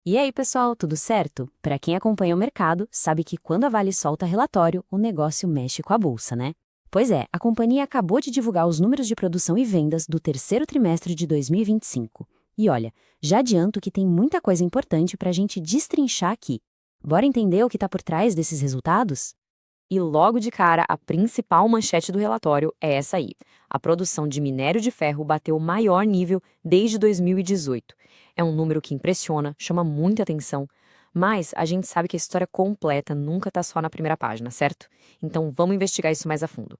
E aí, pessoal, tudo certo? Para quem acompanha o mercado, sabe que quando a Vale solta relatório, o negócio mexe com a bolsa, né? Pois é, a companhia acabou de divulgar os números de produção e vendas do terceiro trimestre de 2025. E olha, já adianto que tem muita coisa importante para a gente destrinchar aqui. Bora entender o que está por trás desses resultados? E logo de cara, a principal manchete do relatório é essa aí. A produção de minério de ferro bateu o maior nível desde 2018. É um número que impressiona, chama muita atenção, mas a gente sabe que a história completa nunca está só na primeira página, certo? Então vamos investigar isso mais a fundo.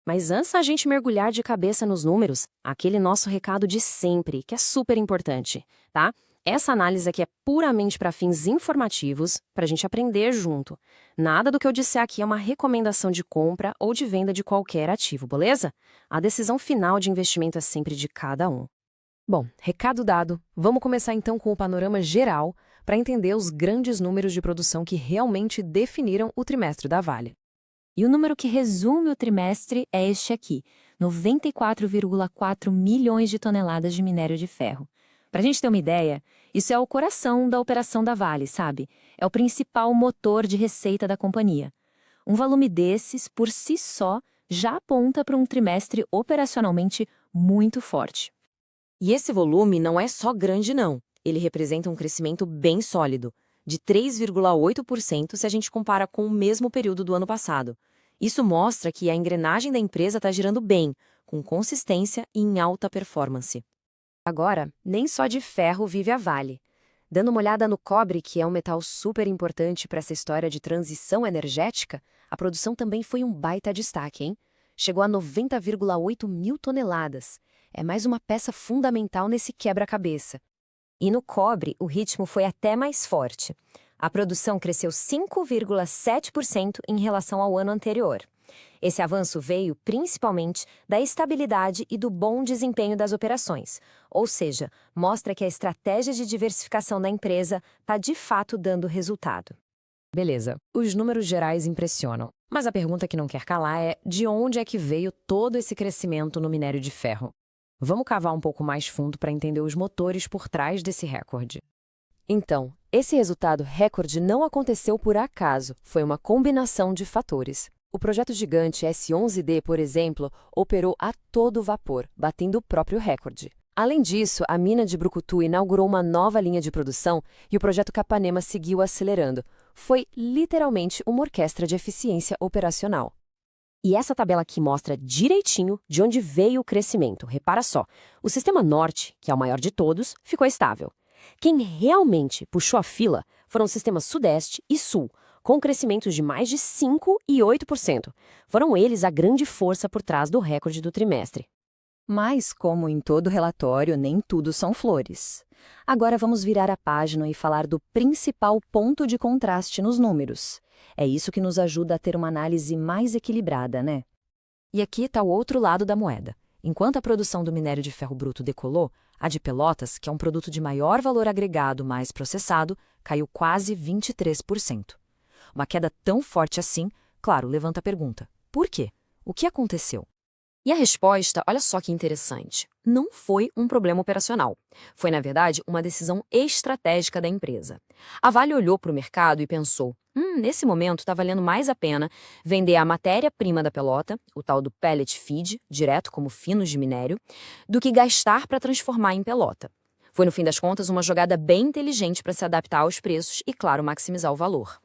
Mas antes da gente mergulhar de cabeça nos números, aquele nosso recado de sempre, que é super importante, tá? Essa análise aqui é puramente para fins informativos, para a gente aprender junto. Nada do que eu disser aqui é uma recomendação de compra ou de venda de qualquer ativo, beleza? A decisão final de investimento é sempre de cada um. Bom, recado dado, vamos começar então com o panorama geral para entender os grandes números de produção que realmente definiram o trimestre da Vale. E o número que resume o trimestre é este aqui, 94,4 milhões de toneladas de minério de ferro. Para a gente ter uma ideia, isso é o coração da operação da Vale, sabe? É o principal motor de receita da companhia. Um volume desses, por si só, já aponta para um trimestre operacionalmente muito forte. E esse volume não é só grande, não. Ele representa um crescimento bem sólido, de 3,8% se a gente compara com o mesmo período do ano passado. Isso mostra que a engrenagem da empresa está girando bem, com consistência e em alta performance. Agora, nem só de ferro vive a Vale. Dando uma olhada no cobre, que é um metal super importante para essa história de transição energética, a produção também foi um baita destaque, hein? Chegou a 90,8 mil toneladas. É mais uma peça fundamental nesse quebra-cabeça. E no cobre, o ritmo foi até mais forte. A produção cresceu 5,7% em relação ao ano anterior. Esse avanço veio principalmente da estabilidade e do bom desempenho das operações, ou seja, mostra que a estratégia de diversificação da empresa está de fato dando resultado. Beleza, os números gerais impressionam, mas a pergunta que não quer calar é de onde é que veio todo esse crescimento no minério de ferro? Vamos cavar um pouco mais fundo para entender os motores por trás desse recorde. Então, esse resultado recorde não aconteceu por acaso, foi uma combinação de fatores. O projeto gigante S11D, por exemplo, operou a todo vapor, batendo o próprio recorde. Além disso, a mina de Brucutu inaugurou uma nova linha de produção e o projeto Capanema seguiu acelerando. Foi literalmente uma orquestra de eficiência operacional. E essa tabela aqui mostra direitinho de onde veio o crescimento. Repara só, o Sistema Norte, que é o maior de todos, ficou estável. Quem realmente puxou a fila foram os sistemas Sudeste e Sul, com crescimentos de mais de 5% e 8%. Foram eles a grande força por trás do recorde do trimestre. Mas, como em todo relatório, nem tudo são flores. Agora vamos virar a página e falar do principal ponto de contraste nos números. É isso que nos ajuda a ter uma análise mais equilibrada, né? E aqui está o outro lado da moeda. Enquanto a produção do minério de ferro bruto decolou, a de Pelotas, que é um produto de maior valor agregado mais processado, caiu quase 23%. Uma queda tão forte assim, claro, levanta a pergunta: por quê? O que aconteceu? E a resposta, olha só que interessante, não foi um problema operacional. Foi, na verdade, uma decisão estratégica da empresa. A Vale olhou para o mercado e pensou, nesse momento está valendo mais a pena vender a matéria-prima da pelota, o tal do pellet feed, direto como finos de minério, do que gastar para transformar em pelota. Foi, no fim das contas, uma jogada bem inteligente para se adaptar aos preços e, claro, maximizar o valor.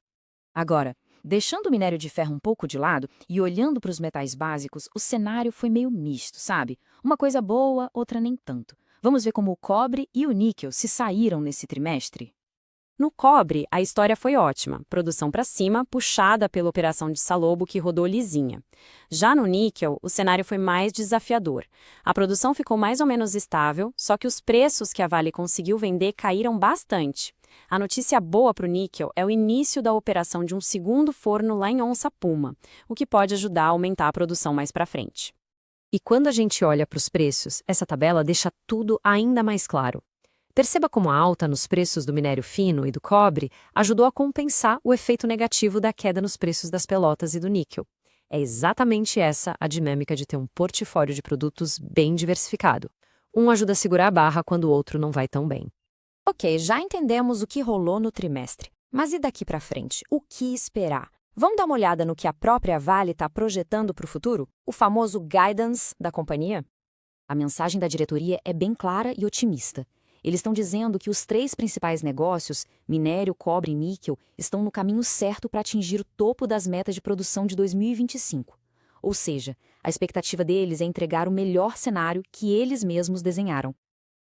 Agora, deixando o minério de ferro um pouco de lado e olhando para os metais básicos, o cenário foi meio misto, sabe? Uma coisa boa, outra nem tanto. Vamos ver como o cobre e o níquel se saíram nesse trimestre? No cobre, a história foi ótima, produção para cima, puxada pela operação de Salobo que rodou lisinha. Já no níquel, o cenário foi mais desafiador. A produção ficou mais ou menos estável, só que os preços que a Vale conseguiu vender caíram bastante. A notícia boa para o níquel é o início da operação de um segundo forno lá em Onça Puma, o que pode ajudar a aumentar a produção mais para frente. E quando a gente olha para os preços, essa tabela deixa tudo ainda mais claro. Perceba como a alta nos preços do minério fino e do cobre ajudou a compensar o efeito negativo da queda nos preços das pelotas e do níquel. É exatamente essa a dinâmica de ter um portfólio de produtos bem diversificado. Um ajuda a segurar a barra quando o outro não vai tão bem. Ok, já entendemos o que rolou no trimestre. Mas e daqui para frente? O que esperar? Vamos dar uma olhada no que a própria Vale está projetando para o futuro? O famoso guidance da companhia? A mensagem da diretoria é bem clara e otimista. Eles estão dizendo que os 3 principais negócios, minério, cobre e níquel, estão no caminho certo para atingir o topo das metas de produção de 2025. Ou seja, a expectativa deles é entregar o melhor cenário que eles mesmos desenharam.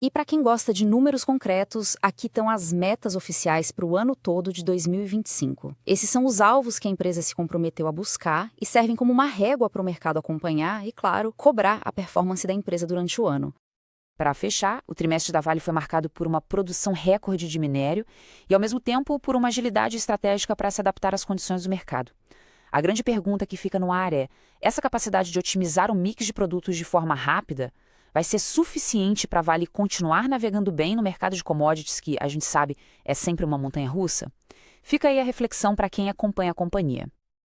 E para quem gosta de números concretos, aqui estão as metas oficiais para o ano todo de 2025. Esses são os alvos que a empresa se comprometeu a buscar e servem como uma régua para o mercado acompanhar e, claro, cobrar a performance da empresa durante o ano. Para fechar, o trimestre da Vale foi marcado por uma produção recorde de minério e, ao mesmo tempo, por uma agilidade estratégica para se adaptar às condições do mercado. A grande pergunta que fica no ar é: essa capacidade de otimizar o mix de produtos de forma rápida vai ser suficiente para a Vale continuar navegando bem no mercado de commodities, que, a gente sabe, é sempre uma montanha-russa? Fica aí a reflexão para quem acompanha a companhia.